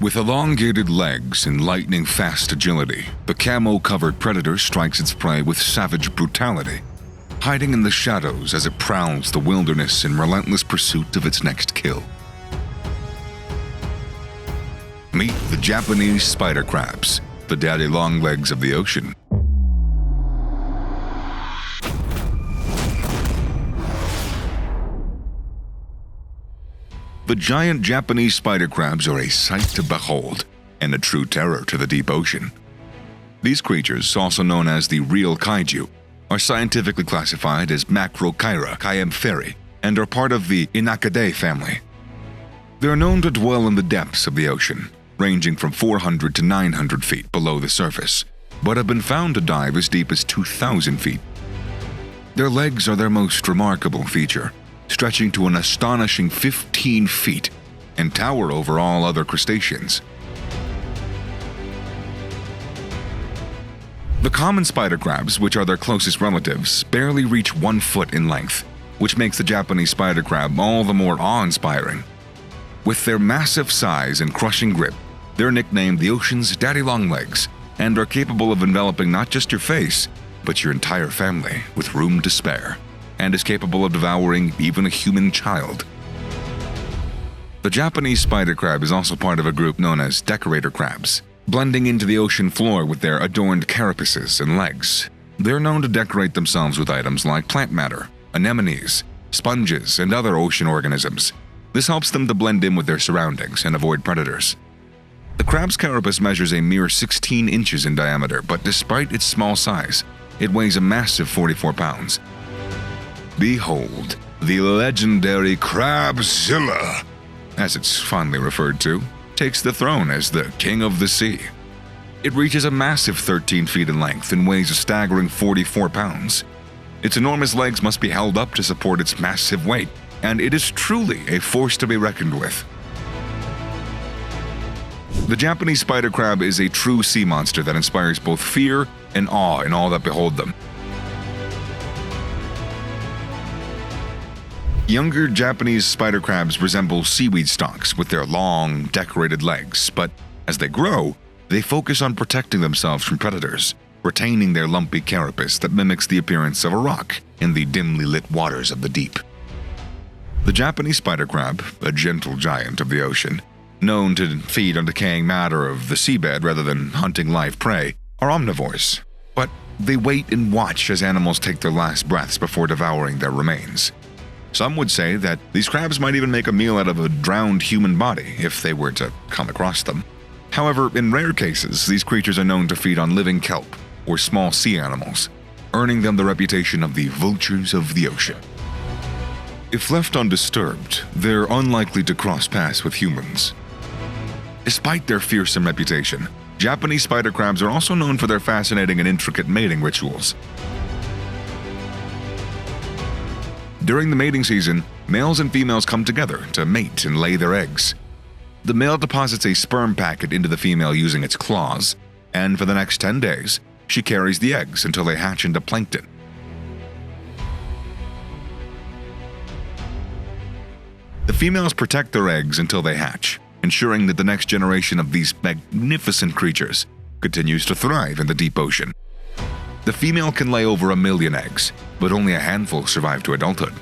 With elongated legs and lightning-fast agility, the camo-covered predator strikes its prey with savage brutality, hiding in the shadows as it prowls the wilderness in relentless pursuit of its next kill. Meet the Japanese spider crabs, the daddy longlegs of the ocean. The giant Japanese spider crabs are a sight to behold and a true terror to the deep ocean. These creatures, also known as the real kaiju, are scientifically classified as 𝗥𝗚𝗅𝗡𝗥 and are part of the 𝗥𝗚𝗅𝗡𝗥 family. They are known to dwell in the depths of the ocean, ranging from 400 to 900 feet below the surface, but have been found to dive as deep as 2,000 feet. Their legs are their most remarkable feature, stretching to an astonishing 15 feet and tower over all other crustaceans. The common spider crabs, which are their closest relatives, barely reach 1 foot in length, which makes the Japanese spider crab all the more awe-inspiring. With their massive size and crushing grip, they're nicknamed the ocean's daddy longlegs and are capable of enveloping not just your face, but your entire family with room to spare, and is capable of devouring even a human child. The Japanese spider crab is also part of a group known as decorator crabs, blending into the ocean floor with their adorned carapaces and legs. They're known to decorate themselves with items like plant matter, anemones, sponges, and other ocean organisms. This helps them to blend in with their surroundings and avoid predators. The crab's carapace measures a mere 16 inches in diameter, but despite its small size, it weighs a massive 44 pounds. Behold, the legendary 𝗥𝗚𝗅𝗔𝗡, as it's fondly referred to, takes the throne as the king of the sea. It reaches a massive 13 feet in length and weighs a staggering 44 pounds. Its enormous legs must be held up to support its massive weight, and it is truly a force to be reckoned with. The Japanese spider crab is a true sea monster that inspires both fear and awe in all that behold them. Younger Japanese spider crabs resemble seaweed stalks with their long, decorated legs, but as they grow, they focus on protecting themselves from predators, retaining their lumpy carapace that mimics the appearance of a rock in the dimly lit waters of the deep. The Japanese spider crab, a gentle giant of the ocean, known to feed on decaying matter of the seabed rather than hunting live prey, are omnivores, but they wait and watch as animals take their last breaths before devouring their remains. Some would say that these crabs might even make a meal out of a drowned human body if they were to come across them. However, in rare cases, these creatures are known to feed on living kelp or small sea animals, earning them the reputation of the vultures of the ocean. If left undisturbed, they're unlikely to cross paths with humans. Despite their fearsome reputation, Japanese spider crabs are also known for their fascinating and intricate mating rituals. During the mating season, males and females come together to mate and lay their eggs. The male deposits a sperm packet into the female using its claws, and for the next 10 days, she carries the eggs until they hatch into plankton. The females protect their eggs until they hatch, ensuring that the next generation of these magnificent creatures continues to thrive in the deep ocean. The female can lay over 1 million eggs, but only a handful survive to adulthood.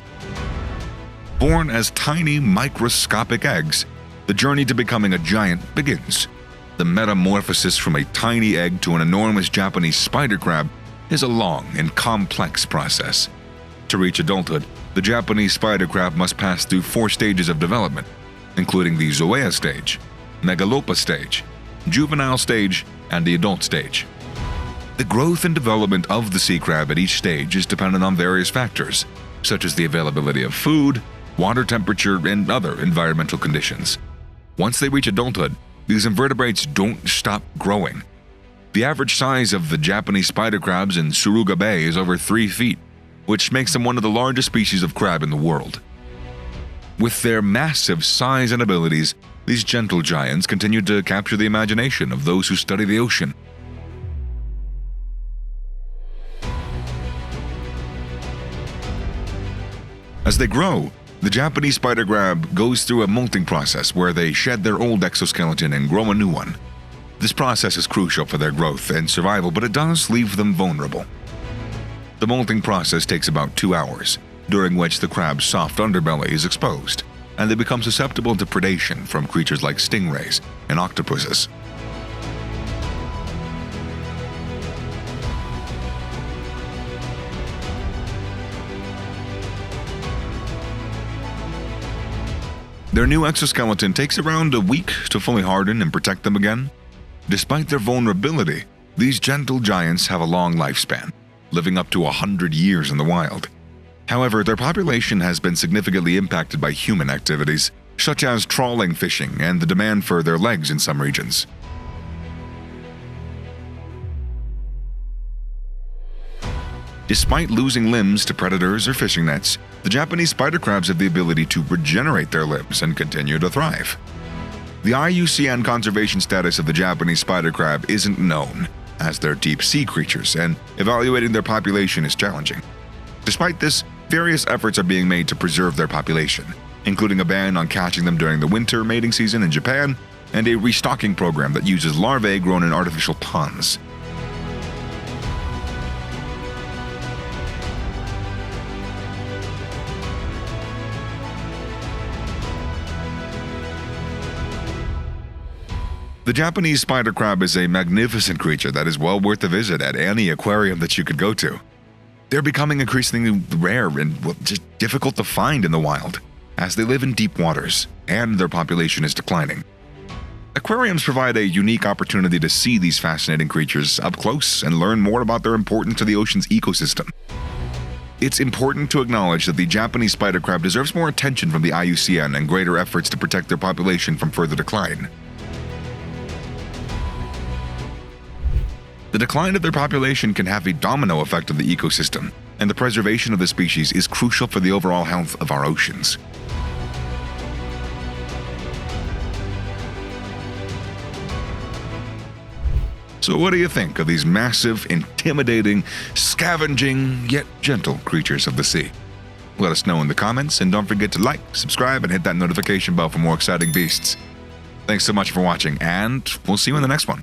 Born as tiny, microscopic eggs, the journey to becoming a giant begins. The metamorphosis from a tiny egg to an enormous Japanese spider crab is a long and complex process. To reach adulthood, the Japanese spider crab must pass through 4 stages of development, including the zoea stage, megalopa stage, juvenile stage, and the adult stage. The growth and development of the sea crab at each stage is dependent on various factors, such as the availability of food, water temperature, and other environmental conditions. Once they reach adulthood, these invertebrates don't stop growing. The average size of the Japanese spider crabs in Suruga Bay is over 3 feet, which makes them one of the largest species of crab in the world. With their massive size and abilities, these gentle giants continue to capture the imagination of those who study the ocean. As they grow, The Japanese spider crab goes through a molting process where they shed their old exoskeleton and grow a new one. This process is crucial for their growth and survival, but it does leave them vulnerable. The molting process takes about 2 hours, during which the crab's soft underbelly is exposed, and they become susceptible to predation from creatures like stingrays and octopuses. Their new exoskeleton takes around a week to fully harden and protect them again. Despite their vulnerability, these gentle giants have a long lifespan, living up to 100 years in the wild. However, their population has been significantly impacted by human activities, such as trawling fishing and the demand for their legs in some regions. Despite losing limbs to predators or fishing nets, the Japanese spider crabs have the ability to regenerate their limbs and continue to thrive. The IUCN conservation status of the Japanese spider crab isn't known, as they're deep-sea creatures, and evaluating their population is challenging. Despite this, various efforts are being made to preserve their population, including a ban on catching them during the winter mating season in Japan, and a restocking program that uses larvae grown in artificial ponds. The Japanese spider crab is a magnificent creature that is well worth a visit at any aquarium that you could go to. They're becoming increasingly rare and just difficult to find in the wild, as they live in deep waters, and their population is declining. Aquariums provide a unique opportunity to see these fascinating creatures up close and learn more about their importance to the ocean's ecosystem. It's important to acknowledge that the Japanese spider crab deserves more attention from the IUCN and greater efforts to protect their population from further decline. The decline of their population can have a domino effect on the ecosystem, and the preservation of the species is crucial for the overall health of our oceans. So what do you think of these massive, intimidating, scavenging, yet gentle creatures of the sea? Let us know in the comments, and don't forget to like, subscribe, and hit that notification bell for more exciting beasts. Thanks so much for watching, and we'll see you in the next one.